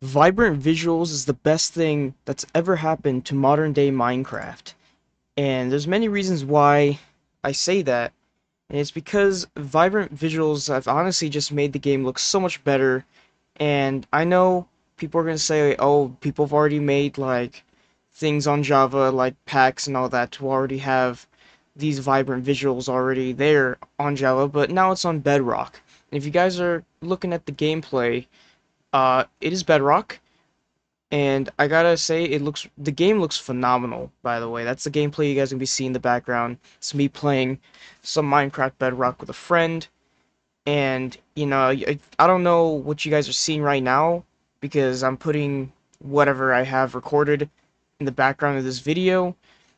Vibrant visuals is the best thing that's ever happened to modern day Minecraft. And there's many reasons why I say that. And it's because vibrant visuals have honestly just made the game look so much better. And I know people are going to say, oh, people have already made like things on Java like packs and all that to already have these vibrant visuals already there on Java, but now it's on Bedrock. And if you guys are looking at the gameplay, it is Bedrock. And I gotta say, the game looks phenomenal, by the way. That's the gameplay you guys can be seeing in the background. It's me playing some Minecraft Bedrock with a friend. And, I don't know what you guys are seeing right now, because I'm putting whatever I have recorded in the background of this video.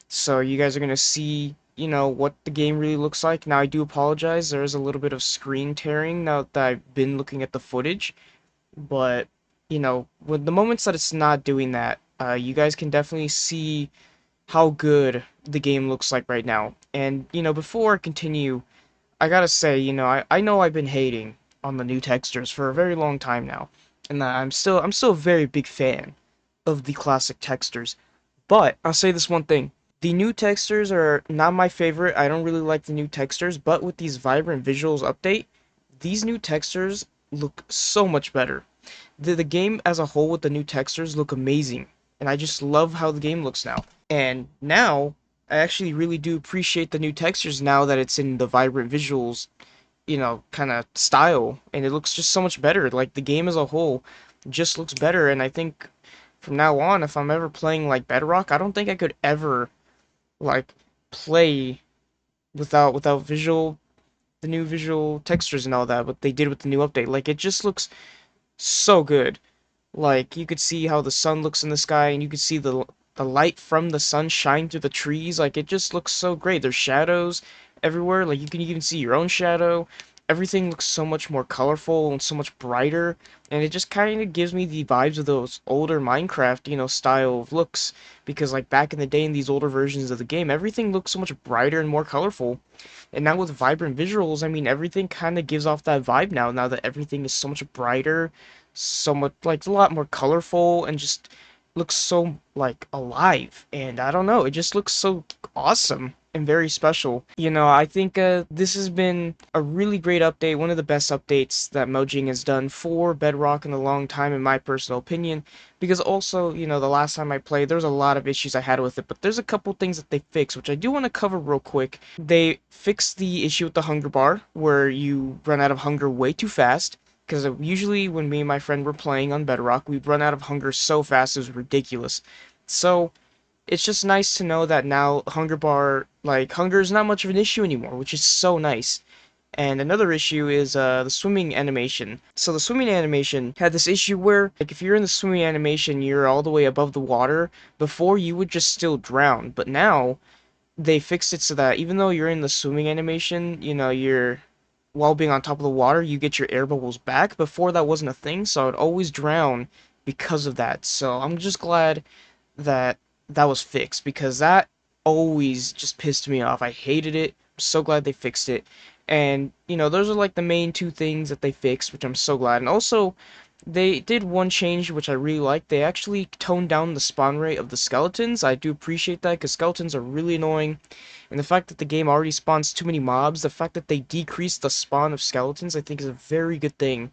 So you guys are gonna see, what the game really looks like. Now, I do apologize, there is a little bit of screen tearing now that I've been looking at the footage. But with the moments that it's not doing that, you guys can definitely see how good the game looks like right now. And before I continue, I gotta say, I know I've been hating on the new textures for a very long time now, and that I'm still a very big fan of the classic textures. But I'll say this one thing. The new textures are not my favorite. I don't really like the new textures, but with these vibrant visuals update, these new textures look so much better. The game as a whole with the new textures look amazing, and I just love how the game looks now. And now I actually really do appreciate the new textures now that it's in the vibrant visuals, kind of style, and it looks just so much better. Like the game as a whole just looks better, and I think from now on, if I'm ever playing like Bedrock, I don't think I could ever like play without the new visual textures and all that, what they did with the new update. Like it just looks so good. Like you could see how the sun looks in the sky, and you could see the light from the sun shine through the trees. Like it just looks so great. There's shadows everywhere. Like you can even see your own shadow. Everything looks so much more colorful and so much brighter, and it just kind of gives me the vibes of those older Minecraft, style of looks. Because like back in the day in these older versions of the game, everything looks so much brighter and more colorful. And now with vibrant visuals, I mean everything kind of gives off that vibe now. Now that everything is so much brighter, so much like a lot more colorful, and just looks so like alive. And I don't know, it just looks so awesome and very special. I think this has been a really great update, one of the best updates that Mojang has done for Bedrock in a long time, in my personal opinion. Because also, the last time I played, there was a lot of issues I had with it, but there's a couple things that they fixed, which I do want to cover real quick. They fixed the issue with the hunger bar, where you run out of hunger way too fast. Because usually when me and my friend were playing on Bedrock, we'd run out of hunger so fast it was ridiculous. So it's just nice to know that now hunger is not much of an issue anymore, which is so nice. And another issue is the swimming animation. So the swimming animation had this issue where, like, if you're in the swimming animation, you're all the way above the water. Before, you would just still drown, but now they fixed it so that even though you're in the swimming animation, you're while being on top of the water, you get your air bubbles back. Before that wasn't a thing, so I'd always drown because of that. So I'm just glad that that was fixed, because that always just pissed me off. I hated it. I'm so glad they fixed it. And, those are like the main two things that they fixed, which I'm so glad. And also, they did one change which I really liked. They actually toned down the spawn rate of the skeletons. I do appreciate that, because skeletons are really annoying. And the fact that the game already spawns too many mobs, the fact that they decreased the spawn of skeletons, I think is a very good thing.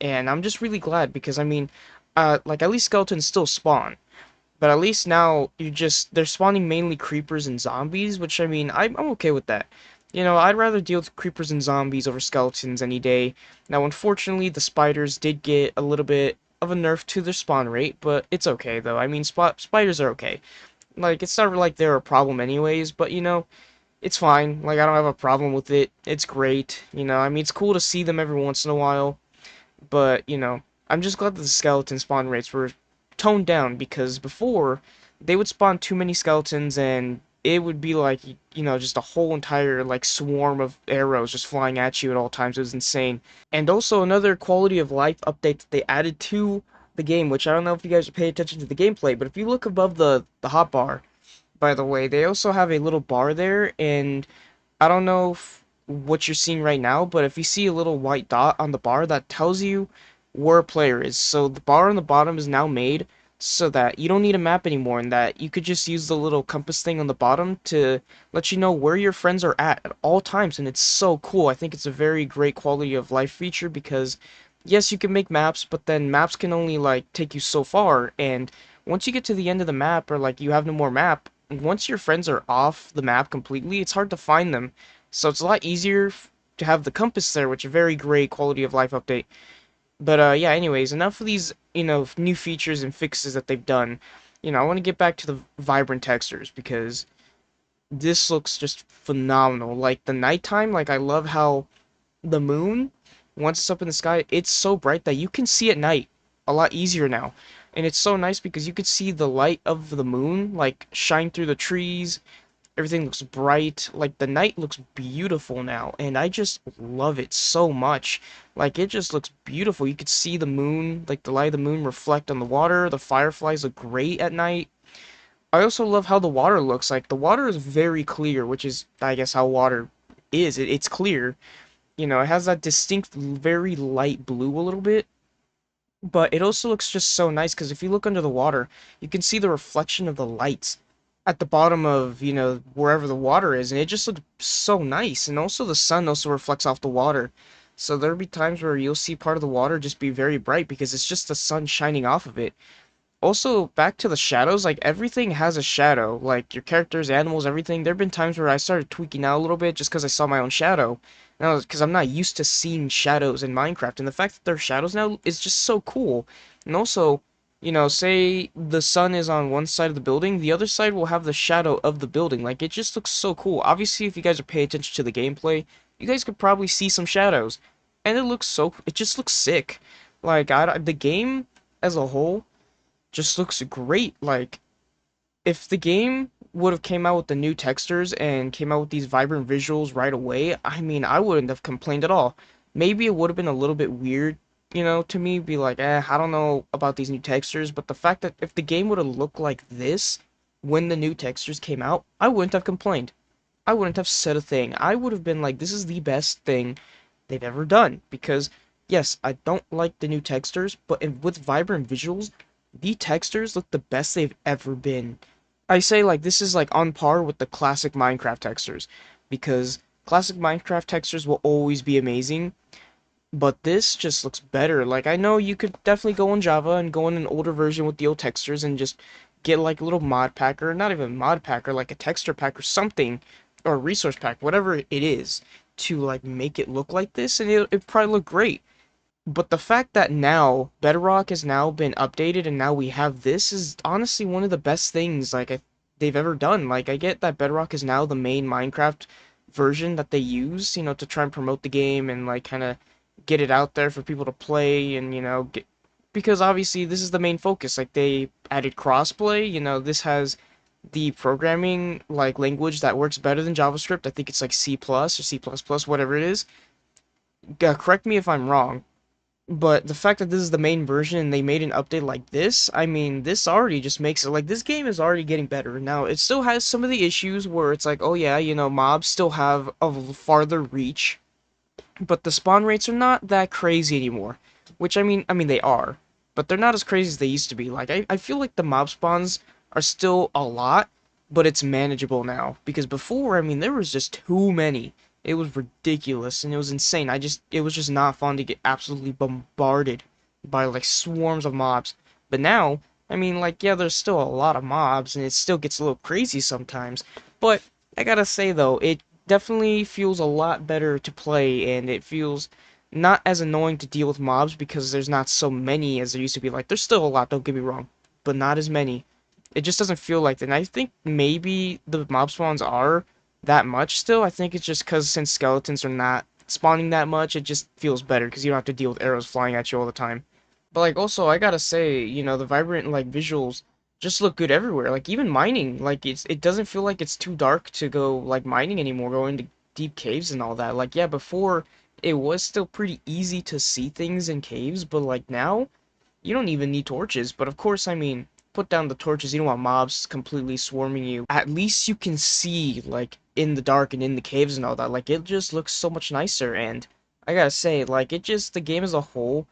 And I'm just really glad, because I mean, like at least skeletons still spawn. But at least now they're spawning mainly creepers and zombies, which I mean, I'm okay with that. I'd rather deal with creepers and zombies over skeletons any day. Now, unfortunately, the spiders did get a little bit of a nerf to their spawn rate, but it's okay though. I mean, spiders are okay. Like, it's not like they're a problem anyways, but it's fine. Like, I don't have a problem with it. It's great. I mean, it's cool to see them every once in a while, but I'm just glad that the skeleton spawn rates were toned down, because before they would spawn too many skeletons and it would be like, just a whole entire like swarm of arrows just flying at you at all times. It was insane. And also another quality of life update that they added to the game, which I don't know if you guys pay attention to the gameplay, but if you look above the hotbar, by the way, they also have a little bar there, and I don't know what you're seeing right now, but if you see a little white dot on the bar, that tells you where a player is. So the bar on the bottom is now made so that you don't need a map anymore, and that you could just use the little compass thing on the bottom to let you know where your friends are at all times, and it's so cool. I think it's a very great quality of life feature because yes, you can make maps, but then maps can only like take you so far, and once you get to the end of the map or like you have no more map, once your friends are off the map completely, it's hard to find them. So it's a lot easier to have the compass there, which is a very great quality of life update. But yeah, anyways, enough of these, new features and fixes that they've done. I want to get back to the vibrant textures because this looks just phenomenal. Like the nighttime, like I love how the moon, once it's up in the sky, it's so bright that you can see at night a lot easier now. And it's so nice because you could see the light of the moon like shine through the trees. Everything looks bright. Like the night looks beautiful now, and I just love it so much. Like it just looks beautiful. You could see the moon, like the light of the moon reflect on the water. The fireflies look great at night. I also love how the water looks. Like the water is very clear, which is I guess how water is. It's clear. It has that distinct, very light blue a little bit, but it also looks just so nice because if you look under the water, you can see the reflection of the lights at the bottom of, wherever the water is, and it just looks so nice. And also the sun also reflects off the water. So there'll be times where you'll see part of the water just be very bright because it's just the sun shining off of it. Also, back to the shadows, like everything has a shadow. Like your characters, animals, everything. There have been times where I started tweaking out a little bit just because I saw my own shadow. Now, because I'm not used to seeing shadows in Minecraft, and the fact that there are shadows now is just so cool. And also, say the sun is on one side of the building, the other side will have the shadow of the building. Like it just looks so cool. Obviously, if you guys are paying attention to the gameplay, you guys could probably see some shadows, and it just looks sick. Like the game as a whole just looks great. Like, if the game would have came out with the new textures and came out with these vibrant visuals right away, I mean, I wouldn't have complained at all. Maybe it would have been a little bit weird, to me, be like, I don't know about these new textures, but the fact that if the game would have looked like this when the new textures came out, I wouldn't have complained. I wouldn't have said a thing. I would have been like, this is the best thing they've ever done. Because, yes, I don't like the new textures, but with vibrant visuals, the textures look the best they've ever been. I say like this is like on par with the classic Minecraft textures, because classic Minecraft textures will always be amazing, but this just looks better. Like I know you could definitely go in Java and go in an older version with the old textures and just get like a little mod packer, not even mod packer, like a texture pack or something, or a resource pack, whatever it is, to like make it look like this, and it probably look great. But the fact that now Bedrock has now been updated and now we have this is honestly one of the best things they've ever done. Like I get that Bedrock is now the main Minecraft version that they use, to try and promote the game and like kind of get it out there for people to play and because obviously this is the main focus. Like they added crossplay, this has the programming like language that works better than JavaScript. I think it's like C++ plus or C++, plus plus, whatever it is. Correct me if I'm wrong, but the fact that this is the main version and they made an update like this, I mean, this already just makes it like this game is already getting better. Now, it still has some of the issues where it's like, oh yeah, mobs still have a farther reach, but the spawn rates are not that crazy anymore. Which I mean they are, but they're not as crazy as they used to be. Like I feel like the mob spawns are still a lot, but it's manageable now. Because before, I mean, there was just too many. It was ridiculous and it was insane. It was just not fun to get absolutely bombarded by like swarms of mobs. But now, I mean, like, yeah, there's still a lot of mobs and it still gets a little crazy sometimes. But I gotta say though, it definitely feels a lot better to play and it feels not as annoying to deal with mobs because there's not so many as there used to be. Like, there's still a lot, don't get me wrong, but not as many. It just doesn't feel like that. And I think maybe the mob spawns are that much still. I think it's just because since skeletons are not spawning that much, it just feels better because you don't have to deal with arrows flying at you all the time. But like also, I gotta say, the vibrant like visuals just look good everywhere. Like even mining, like it doesn't feel like it's too dark to go like mining anymore, go into deep caves and all that. Like yeah, before it was still pretty easy to see things in caves, but like now you don't even need torches, but of course, I mean, put down the torches, you don't want mobs completely swarming you. At least you can see, like, in the dark and in the caves and all that. Like, it just looks so much nicer, and I gotta say, like, the game as a whole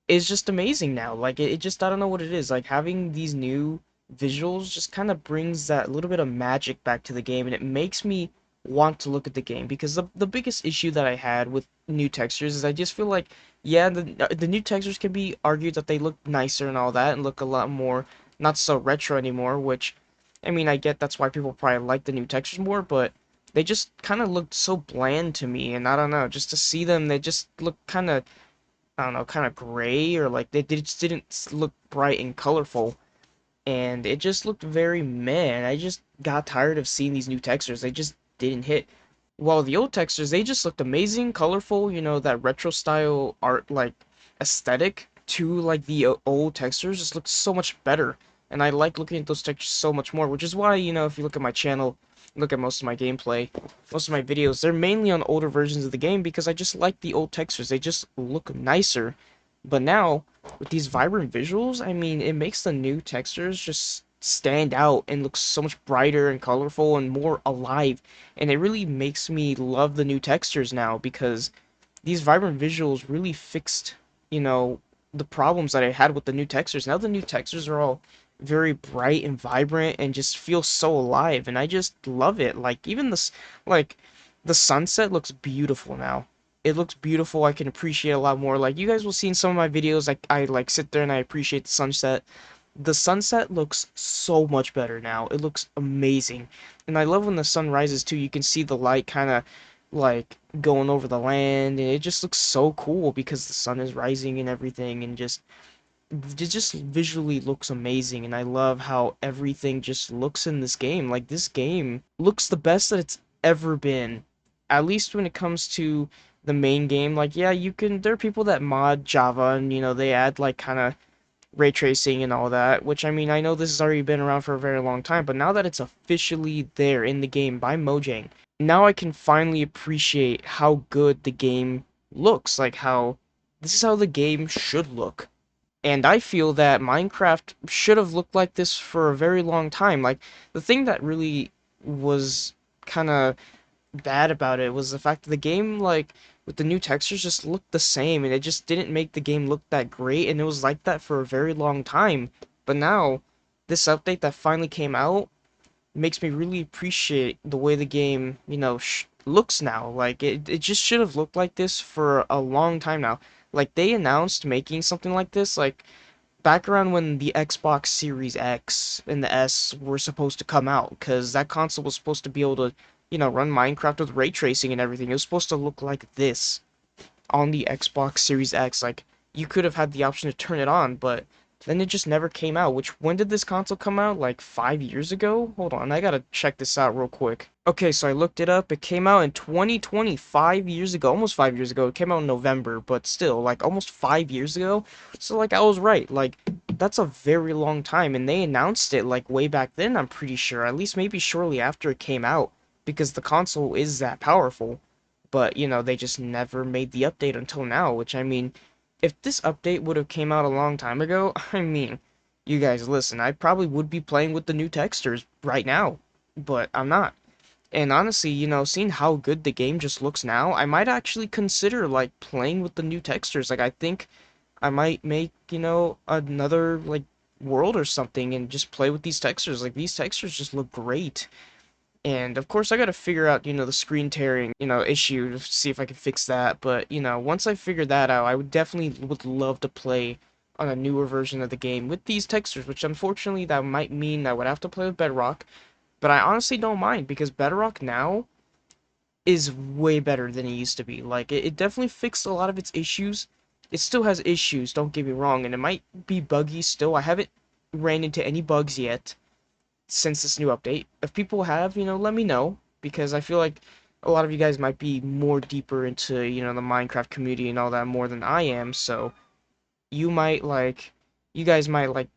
is just amazing now. Like it just I don't know what it is. Like having these new visuals just kind of brings that little bit of magic back to the game, and it makes me want to look at the game because the biggest issue that I had with new textures is I just feel like yeah, the new textures can be argued that they look nicer and all that and look a lot more not so retro anymore, which I mean, I get that's why people probably like the new textures more, but they just kind of looked so bland to me, and I don't know, just to see them, they just look kind of I don't know, kind of gray or like they just didn't look bright and colorful, and it just looked very meh. And I just got tired of seeing these new textures. They just didn't hit. While the old textures, they just looked amazing, colorful. You know, that retro style art like aesthetic to like the old textures just looked so much better. And I like looking at those textures so much more, which is why, you know, if you look at my channel, look at most of my gameplay, most of my videos, they're mainly on older versions of the game because I just like the old textures. They just look nicer. But now, with these vibrant visuals, I mean, it makes the new textures just stand out and look so much brighter and colorful and more alive. And it really makes me love the new textures now because these vibrant visuals really fixed, you know, the problems that I had with the new textures. Now the new textures are all very bright and vibrant and just feel so alive, and I just love it. Like even this, like the sunset looks beautiful now. It looks beautiful. I can appreciate a lot more. Like you guys will see in some of my videos, like I like sit there and I appreciate the sunset. The sunset looks so much better now. It looks amazing. And I love when the sun rises too. You can see the light kind of like going over the land, and it just looks so cool because the sun is rising and everything, and just it just visually looks amazing. And I love how everything just looks in this game. Like this game looks the best that it's ever been. At least when it comes to the main game. Like yeah, you can there are people that mod Java and you know they add like kind of ray tracing and all that, which I mean, I know this has already been around for a very long time, but now that it's officially there in the game by Mojang, now I can finally appreciate how good the game looks, like how this is how the game should look. And I feel that Minecraft should have looked like this for a very long time. Like the thing that really was kind of bad about it was the fact that the game, like, with the new textures just looked the same, and it just didn't make the game look that great, and it was like that for a very long time. But now, this update that finally came out makes me really appreciate the way the game, you know, looks now. Like, it just should have looked like this for a long time now. Like, they announced making something like this, like, back around when the Xbox Series X and the S were supposed to come out, because that console was supposed to be able to, you know, run Minecraft with ray tracing and everything. It was supposed to look like this on the Xbox Series X. Like, you could have had the option to turn it on, but then it just never came out. Which, when did this console come out? Like 5 years ago? Hold on, I gotta check this out real quick. Okay, so I looked it up. It came out in 2020, 5 years ago, almost 5 years ago. It came out in November, but still, like almost 5 years ago. So, like, I was right. Like, that's a very long time, and they announced it like way back then, I'm pretty sure. At least maybe shortly after it came out, because the console is that powerful. But, you know, they just never made the update until now, which I mean, if this update would have came out a long time ago, I mean, you guys listen, I probably would be playing with the new textures right now, but I'm not. And honestly, you know, seeing how good the game just looks now, I might actually consider like playing with the new textures. Like I think I might make, you know, another like world or something and just play with these textures. Like these textures just look great. And of course I gotta figure out, you know, the screen tearing, you know, issue to see if I can fix that. But, you know, once I figure that out, I would definitely would love to play on a newer version of the game with these textures, which unfortunately that might mean I would have to play with Bedrock. But I honestly don't mind because Bedrock now is way better than it used to be. Like it definitely fixed a lot of its issues. It still has issues, don't get me wrong, and it might be buggy still. I haven't ran into any bugs yet since this new update. If people have, you know, let me know because I feel like a lot of you guys might be more deeper into, you know, the Minecraft community and all that more than I am, so you might like you guys might like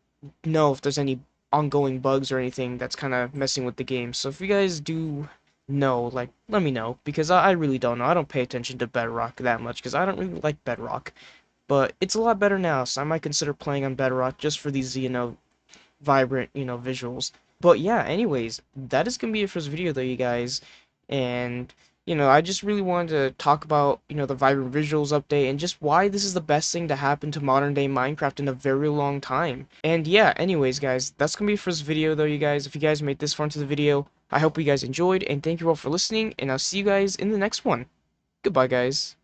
know if there's any ongoing bugs or anything that's kind of messing with the game. So if you guys do know, like, let me know because I really don't know. I don't pay attention to Bedrock that much because I don't really like Bedrock. But it's a lot better now, so I might consider playing on Bedrock just for these, you know, vibrant, you know, visuals. But yeah, anyways, that is gonna be it for this video though, you guys. And I just really wanted to talk about, the Vibrant Visuals update and just why this is the best thing to happen to modern day Minecraft in a very long time. And yeah, anyways, guys, that's gonna be it for this video though, you guys. If you guys made this far into the video, I hope you guys enjoyed, and thank you all for listening, and I'll see you guys in the next one. Goodbye, guys.